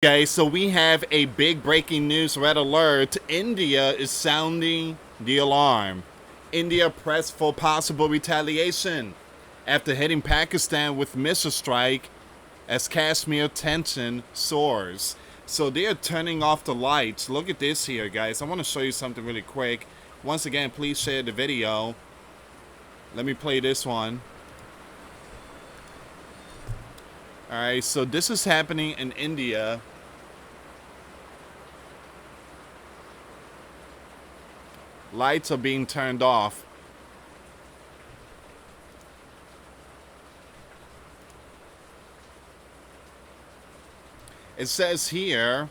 Okay, so we have a big breaking news red alert. India is sounding the alarm. India pressed for possible retaliation after hitting Pakistan with missile strike as Kashmir tension soars. So they are turning off the lights. Look at this here, guys. I want to show you something really quick. Once again, please share the video. Let me play this one. Alright, so this is happening in India. Lights are being turned off. It says here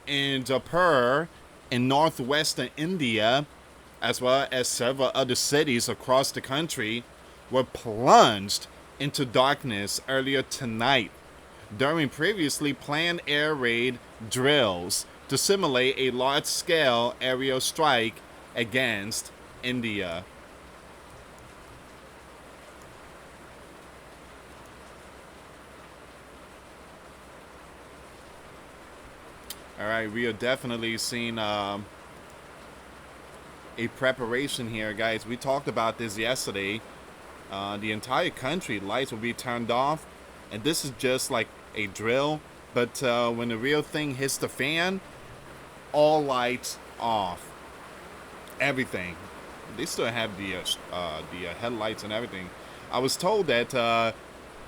in Jaipur in northwestern India, as well as several other cities across the country, were plunged into darkness earlier tonight during previously planned air raid drills to simulate a large-scale aerial strike against India. All right, we are definitely seeing a preparation here, guys. We talked about this yesterday. The entire country lights will be turned off, and this is just like a drill. But when the real thing hits the fan, all lights off. Everything. They still have the headlights and everything. I was told that.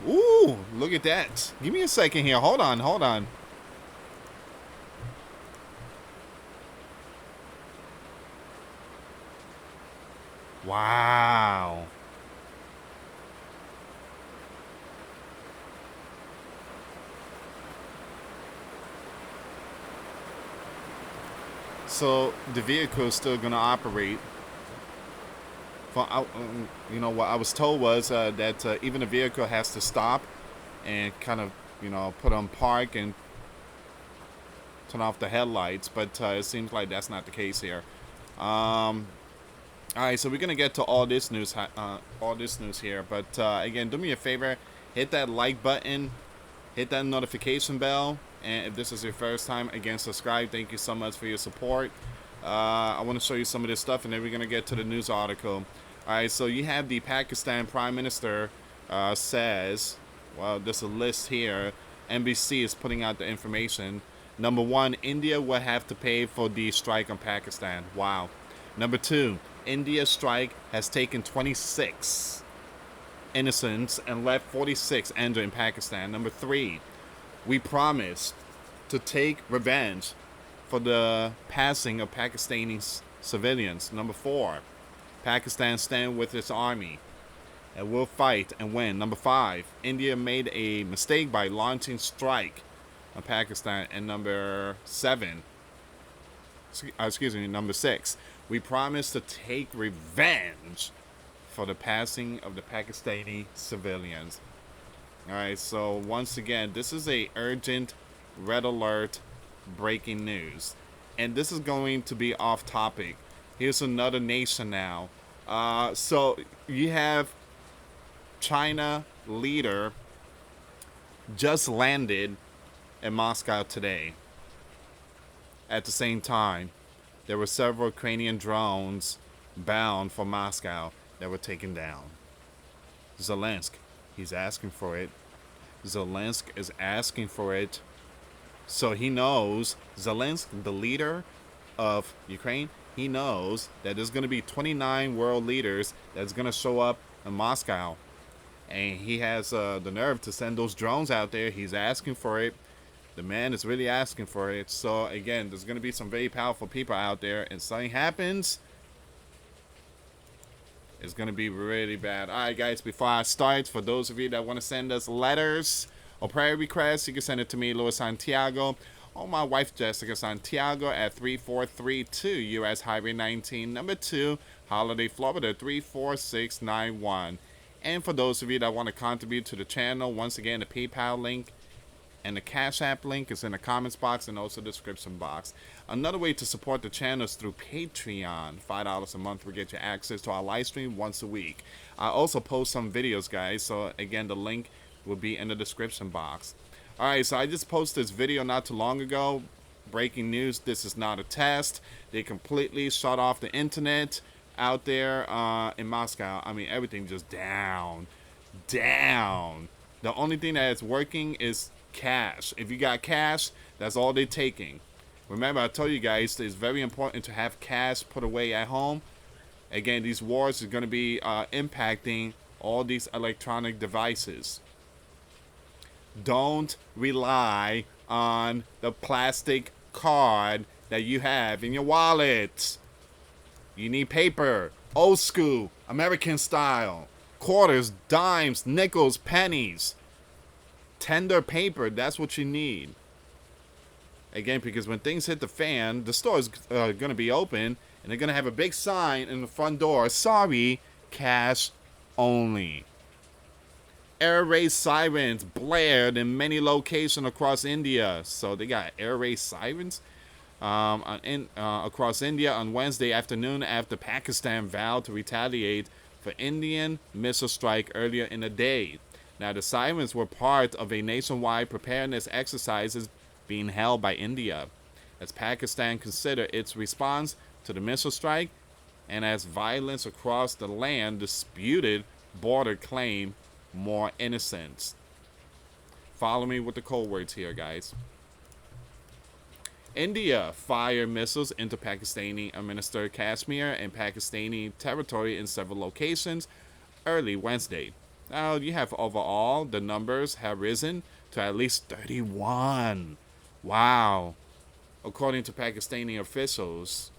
Ooh, look at that! Give me a second here. Hold on, hold on. Wow. So the vehicle is still gonna operate. You know what I was told was that even the vehicle has to stop and kind of put on park and turn off the headlights, but it seems like that's not the case here. All right, so we're gonna get to all this news here, but again, do me a favor, hit that like button, hit that notification bell, and if this is your first time, again, subscribe. Thank you so much for your support. I want to show you some of this stuff, and then we're gonna get to the news article. All right, so you have the Pakistan Prime Minister says, well, there's a list here. NBC is putting out the information. Number one, India will have to pay for the strike on Pakistan. Wow. Number two, India's strike has taken 26 innocents and left 46 injured in Pakistan. Number three, we promised to take revenge for the passing of Pakistani civilians. Number four, Pakistan stand with its army and will fight and win. Number five, India made a mistake by launching strike on Pakistan. And number six, we promise to take revenge for the passing of the Pakistani civilians. All right, so once again, this is a urgent red alert breaking news, and this is going to be off topic. Here's another nation now. So you have China leader just landed in Moscow today. At the same time, there were several Ukrainian drones bound for Moscow that were taken down. Zelensky, he's asking for it. Zelensky is asking for it. So he knows, Zelensky, the leader of Ukraine, he knows that there's going to be 29 world leaders that's going to show up in Moscow. And he has the nerve to send those drones out there. He's asking for it. The man is really asking for it. So again, there's going to be some very powerful people out there, and something happens, it's going to be really bad. All right, guys, before I start, for those of you that want to send us letters or prayer requests, you can send it to me, US Santiago, or my wife, Jessica Santiago, at 3432 US Highway 19, number 2, Holiday, Florida, 34691. And for those of you that want to contribute to the channel, once again, the PayPal link and the Cash App link is in the comments box and also the description box. Another way to support the channel is through Patreon. $5 a month will get you access to our live stream once a week. I also post some videos, guys, so again, the link will be in the description box. Alright, so I just posted this video not too long ago. Breaking news, this is not a test. They completely shut off the internet out there in Moscow. I mean, everything just down. Down. The only thing that is working is cash. If you got cash, that's all they're taking. Remember, I told you guys it's very important to have cash put away at home. Again, these wars are going to be impacting all these electronic devices. Don't rely on the plastic card that you have in your wallet. You need paper, old school, American style, quarters, dimes, nickels, pennies, tender paper. That's what you need. Again, because when things hit the fan, the store is going to be open, and they're going to have a big sign in the front door. Sorry, cash only. Air raid sirens blared in many locations across India. So they got air raid sirens across India on Wednesday afternoon after Pakistan vowed to retaliate for Indian missile strike earlier in the day. Now, the sirens were part of a nationwide preparedness exercises being held by India, as Pakistan considered its response to the missile strike, and as violence across the land disputed border claim more innocence. Follow me with the code words here, guys. India fired missiles into Pakistani administered Kashmir and Pakistani territory in several locations early Wednesday. Now, you have overall, the numbers have risen to at least 31. Wow. According to Pakistani officials,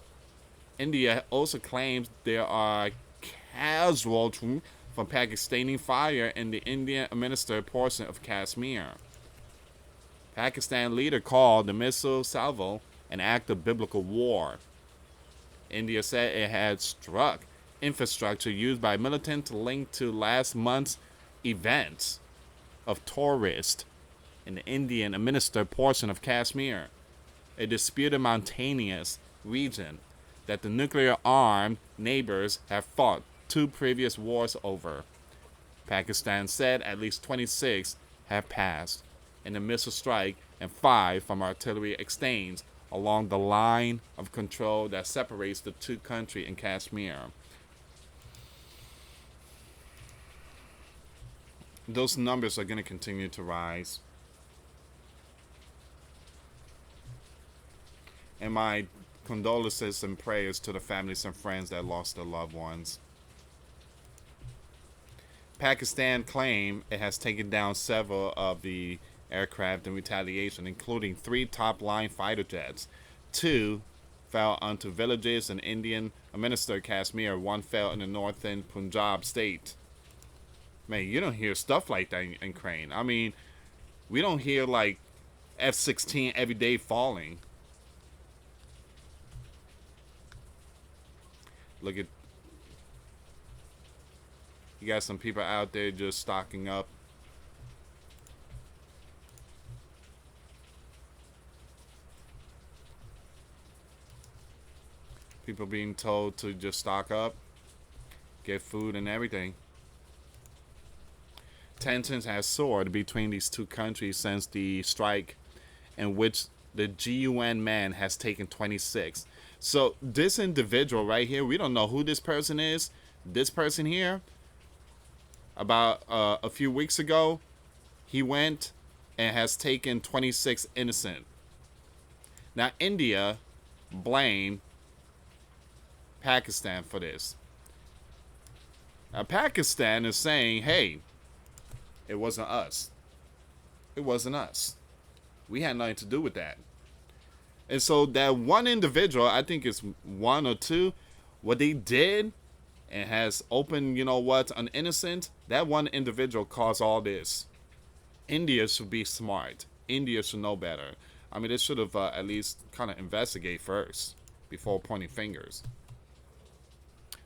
India also claims there are casualties from Pakistani fire in the Indian-administered portion of Kashmir. Pakistan leader called the missile salvo an act of biblical war. India said it had struck infrastructure used by militants linked to last month's events of tourists in the Indian-administered portion of Kashmir, a disputed mountainous region that the nuclear-armed neighbors have fought 2 previous wars over. Pakistan said at least 26 have passed in the missile strike and 5 from artillery exchange along the line of control that separates the 2 countries in Kashmir. Those numbers are going to continue to rise. And my condolences and prayers to the families and friends that lost their loved ones. Pakistan claimed it has taken down several of the aircraft in retaliation, including 3 top-line fighter jets. 2 fell onto villages in Indian-administered Kashmir. 1 fell in the northern Punjab state. Man, you don't hear stuff like that in Ukraine. I mean, we don't hear like F-16 every day falling. Look at, you got some people out there just stocking up. People being told to just stock up, get food and everything. Tensions have soared between these 2 countries since the strike, in which the GUN man has taken 26. So this individual right here, we don't know who this person is. This person here, about a few weeks ago, he went and has taken 26 innocent. Now, India blamed Pakistan for this. Now, Pakistan is saying, hey, it wasn't us. It wasn't us. We had nothing to do with that. And so that one individual, I think it's 1 or 2, what they did and has opened, you know what, an innocent, that one individual caused all this. India should be smart. India should know better. I mean, they should have at least kind of investigate first before pointing fingers.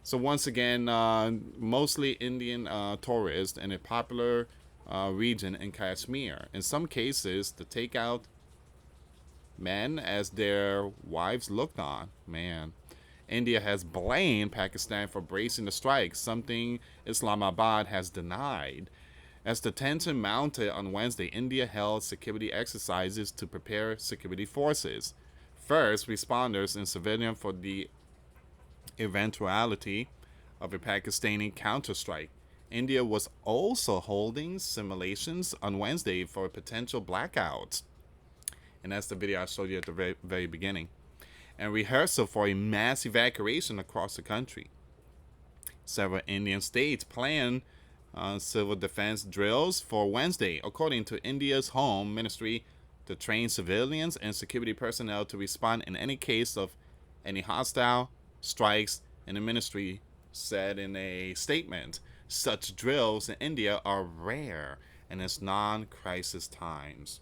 So once again, mostly Indian tourists in a popular region in Kashmir. In some cases, to take out men as their wives looked on. Man, India has blamed Pakistan for bracing the strike, something Islamabad has denied. As the tension mounted on Wednesday, India held security exercises to prepare security forces. First responders and civilians for the eventuality of a Pakistani counterstrike. India was also holding simulations on Wednesday for potential blackouts. And that's the video I showed you at the very beginning. And rehearsal for a mass evacuation across the country. Several Indian states plan civil defense drills for Wednesday, according to India's Home Ministry, to train civilians and security personnel to respond in any case of any hostile strikes, and the ministry said in a statement. Such drills in India are rare in its non-crisis times.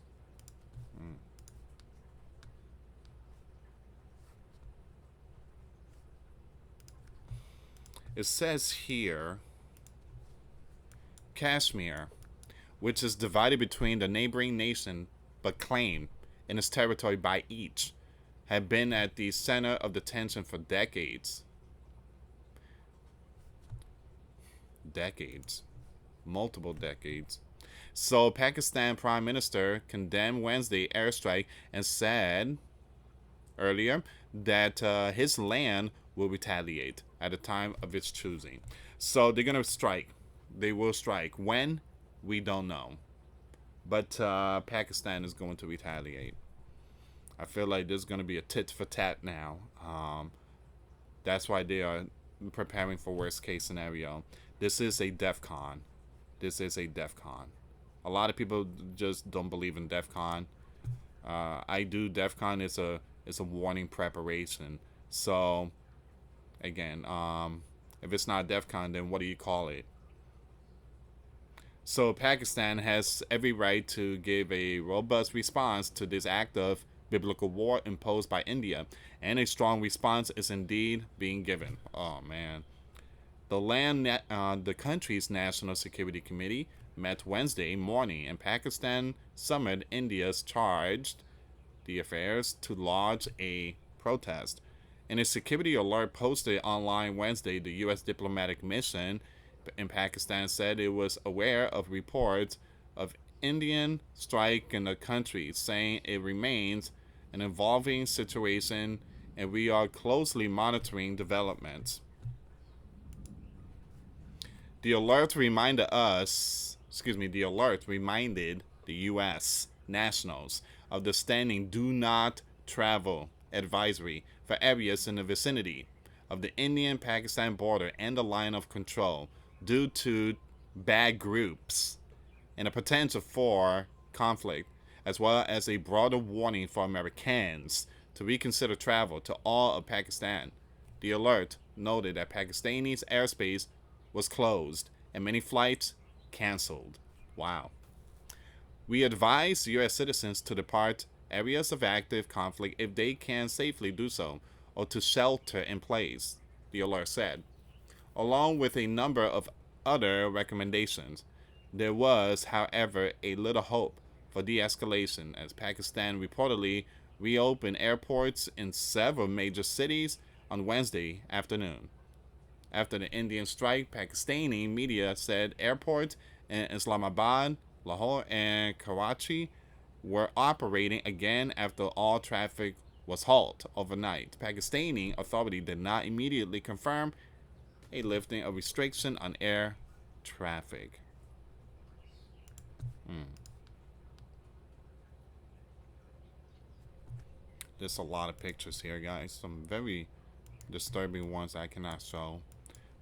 It says here, Kashmir, which is divided between the neighboring nation but claimed in its territory by each, had been at the center of the tension for decades. Multiple decades. So Pakistan Prime Minister condemned Wednesday airstrike and said earlier that his land will retaliate at the time of its choosing. So they're gonna strike. They will strike. When? We don't know. But Pakistan is going to retaliate. I feel like there's going to be a tit for tat now. That's why they are preparing for worst case scenario. This is a DEFCON. A lot of people just don't believe in DEFCON. I do. DEFCON is a warning preparation. So again, if it's not DEFCON, then what do you call it? So Pakistan has every right to give a robust response to this act of biblical war imposed by India, and a strong response is indeed being given. Oh man. The country's National Security Committee met Wednesday morning, and Pakistan summoned India's charged the affairs to lodge a protest. In a security alert posted online Wednesday, the U.S. diplomatic mission in Pakistan said it was aware of reports of Indian strike in the country, saying it remains an evolving situation and we are closely monitoring developments. The alert reminded the U.S. nationals of the standing do not travel advisory for areas in the vicinity of the Indian-Pakistan border and the line of control due to bad groups and a potential for conflict, as well as a broader warning for Americans to reconsider travel to all of Pakistan. The alert noted that Pakistani's airspace was closed and many flights canceled. Wow. We advise U.S. citizens to depart areas of active conflict if they can safely do so, or to shelter in place, the alert said. Along with a number of other recommendations, there was, however, a little hope for de-escalation as Pakistan reportedly reopened airports in several major cities on Wednesday afternoon. After the Indian strike, Pakistani media said airports in Islamabad, Lahore, and Karachi were operating again after all traffic was halted overnight. Pakistani authorities did not immediately confirm a lifting of restriction on air traffic. There's a lot of pictures here, guys. Some very disturbing ones I cannot show.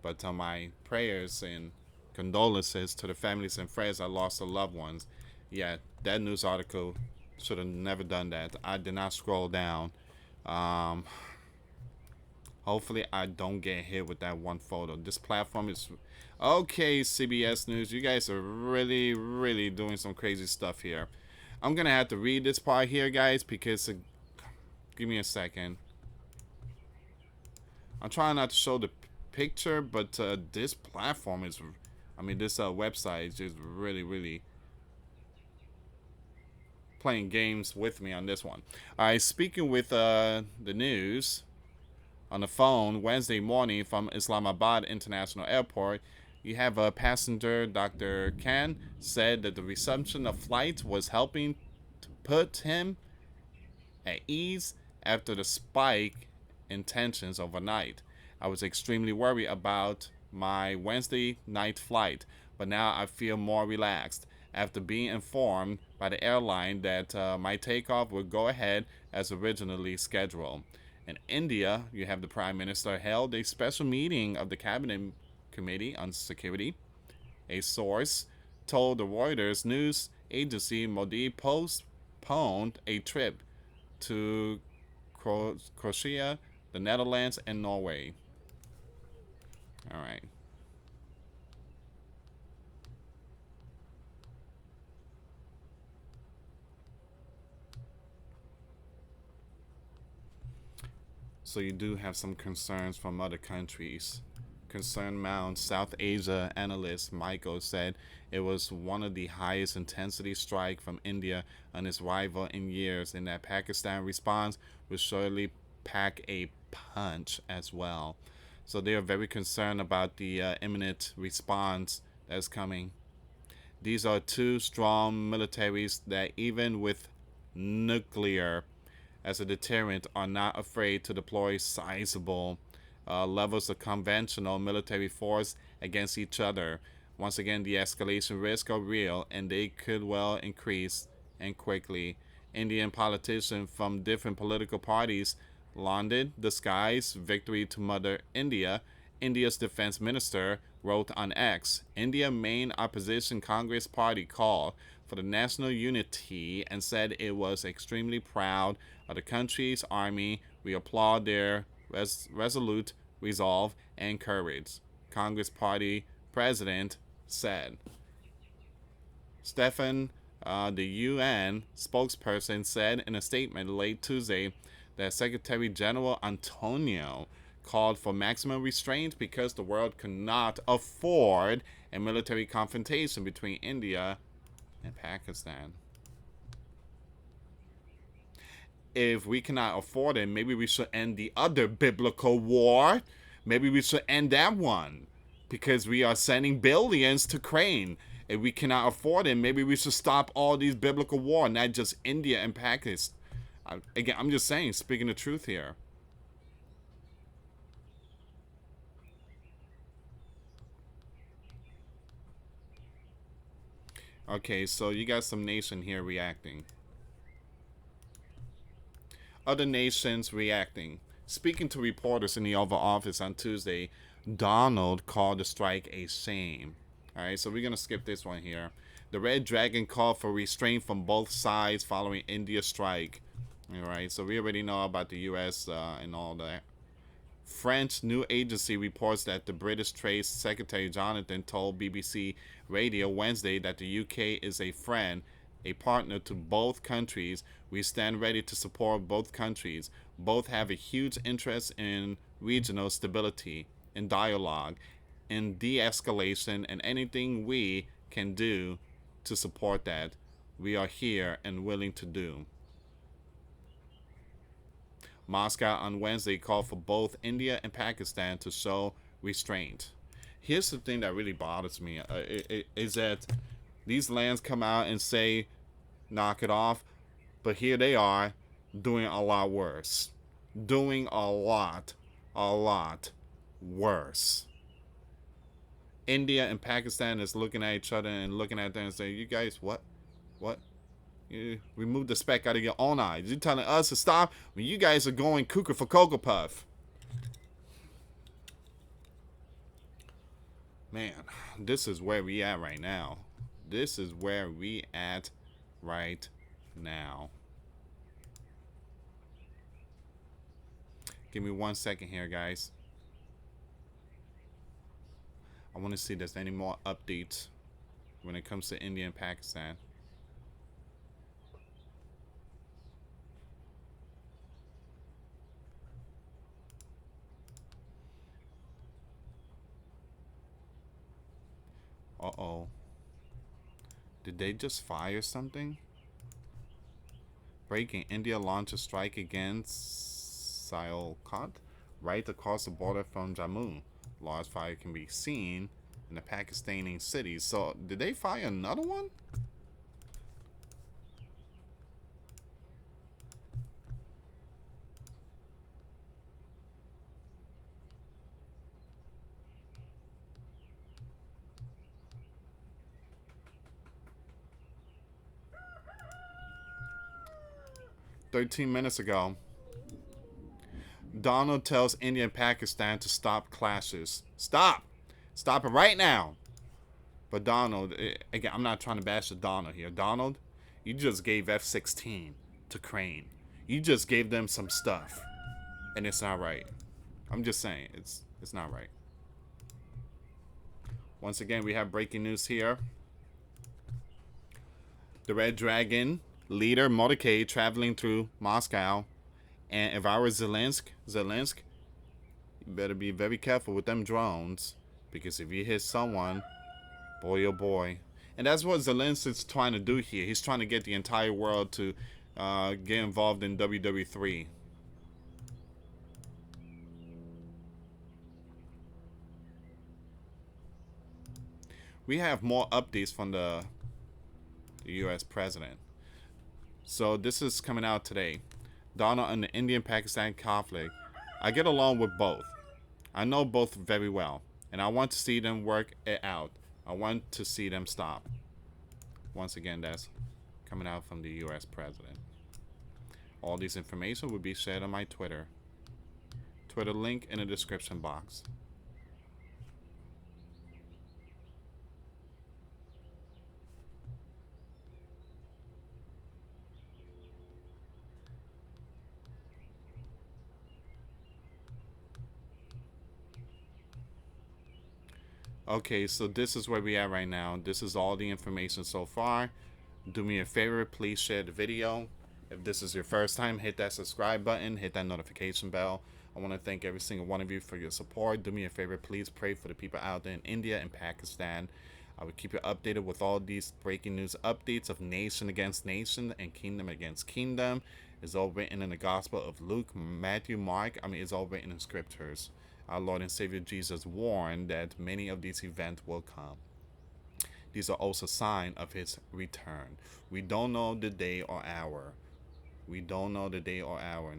But my prayers and condolences to the families and friends that lost their loved ones. Yeah, that news article should have never done that. I did not scroll down. Hopefully I don't get hit with that one photo. This platform is... Okay, CBS News. You guys are really, really doing some crazy stuff here. I'm going to have to read this part here, guys, because... give me a second. I'm trying not to show the picture, but this platform is... this website is just really, really playing games with me on this one. Alright, speaking with the news on the phone Wednesday morning from Islamabad International Airport, You have a passenger, Dr. Khan, said that the resumption of flights was helping to put him at ease after the spike in tensions overnight. I was extremely worried about my Wednesday night flight, but now I feel more relaxed after being informed by the airline that my takeoff would go ahead as originally scheduled. In India, you have the Prime Minister held a special meeting of the Cabinet Committee on Security. A source told the Reuters news agency Modi postponed a trip to Croatia, the Netherlands, and Norway. All right. So you do have some concerns from other countries. Concern mounts. South Asia analyst Michael said it was one of the highest intensity strike from India on its rival in years, and that Pakistan response will surely pack a punch as well. So they are very concerned about the imminent response that's coming. These are two strong militaries that, even with nuclear as a deterrent, are not afraid to deploy sizable levels of conventional military force against each other. Once again, the escalation risks are real and they could well increase and quickly. Indian politicians from different political parties lauded the skies victory to Mother India. India's defense minister wrote on X, India's main opposition Congress party called for the national unity and said it was extremely proud of the country's army. We applaud their resolute resolve and courage, Congress party president said. Stefan, the UN spokesperson, said in a statement late Tuesday that Secretary General Antonio called for maximum restraint because the world cannot afford a military confrontation between India and Pakistan. If we cannot afford it, maybe we should end the other biblical war. Maybe we should end that one because we are sending billions to Ukraine. If we cannot afford it, maybe we should stop all these biblical war, not just India and Pakistan. Again, I'm just saying, speaking the truth here. Okay, so you got some nation here reacting. Other nations reacting. Speaking to reporters in the Oval Office on Tuesday, Donald called the strike a shame. All right, so we're going to skip this one here. The Red Dragon called for restraint from both sides following India's strike. All right, so we already know about the U.S. And all that. French news agency reports that the British Trade Secretary Jonathan told BBC Radio Wednesday that the UK is a friend, a partner to both countries. We stand ready to support both countries. Both have a huge interest in regional stability, in dialogue, in de escalation, and anything we can do to support that, we are here and willing to do. Moscow on Wednesday called for both India and Pakistan to show restraint. Here's the thing that really bothers me is that these lands come out and say, knock it off, but here they are doing a lot worse. Doing a lot worse. India and Pakistan is looking at each other and looking at them and saying, you guys, what? You remove the speck out of your own eyes. You're telling us to stop when you guys are going cuckoo for Cocoa Puff. Man, this is where we at right now. This is where we at right now. Give me 1 second here, guys. I want to see if there's any more updates when it comes to India and Pakistan. Uh-oh. Did they just fire something? Breaking. India launched a strike against Sialkot right across the border from Jammu. Large fire can be seen in the Pakistani cities. So, did they fire another one? "13 minutes ago, Donald tells India and Pakistan to stop clashes. Stop! Stop it right now!" But Donald, again, I'm not trying to bash the Donald here. Donald, you just gave F-16 to Crane. You just gave them some stuff, and it's not right. I'm just saying, it's not right. Once again, we have breaking news here. The Red Dragon leader Mordecai traveling through Moscow, and if I were Zelensky, you better be very careful with them drones, because if you hit someone, boy oh boy. And that's what Zelensky's trying to do here. He's trying to get the entire world to get involved in WW3. We have more updates from the US president. So this is coming out today. Donald and the Indian-Pakistan conflict. I get along with both. I know both very well, and I want to see them work it out. I want to see them stop. Once again, that's coming out from the US president. All this information will be shared on my Twitter. Twitter link in the description box. Okay, so this is where we are right now. This is all the information so far. Do me a favor, please share the video. If this is your first time, hit that subscribe button, hit that notification bell. I want to thank every single one of you for your support. Do me a favor, please pray for the people out there in India and Pakistan. I will keep you updated with all these breaking news updates of nation against nation and kingdom against kingdom. It's all written in the Gospel of Luke, Matthew, Mark. It's all written in scriptures. Our Lord and Savior Jesus warned that many of these events will come. These are also signs of his return. We don't know the day or hour. We don't know the day or hour.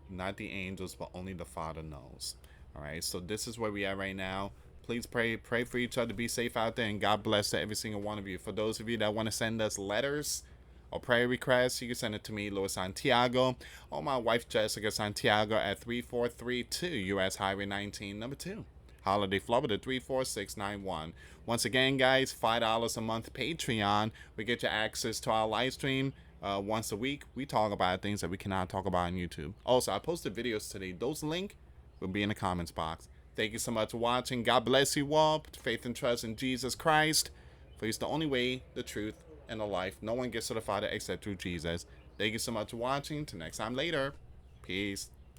Not the angels, but only the Father knows. All right, so this is where we are right now. Please pray for each other. Be safe out there, and God bless to every single one of you. For those of you that want to send us letters or prayer requests, you can send it to me, Louis Santiago, or my wife, Jessica Santiago, at 3432 US Highway 19, number 2. Holiday, Florida, 34691. Once again, guys, $5 a month Patreon. We get you access to our live stream once a week. We talk about things that we cannot talk about on YouTube. Also, I posted videos today. Those links will be in the comments box. Thank you so much for watching. God bless you all. Put faith and trust in Jesus Christ, for he's the only way, the truth, and the life. No one gets to the Father except through Jesus. Thank you so much for watching. Till next time later. Peace.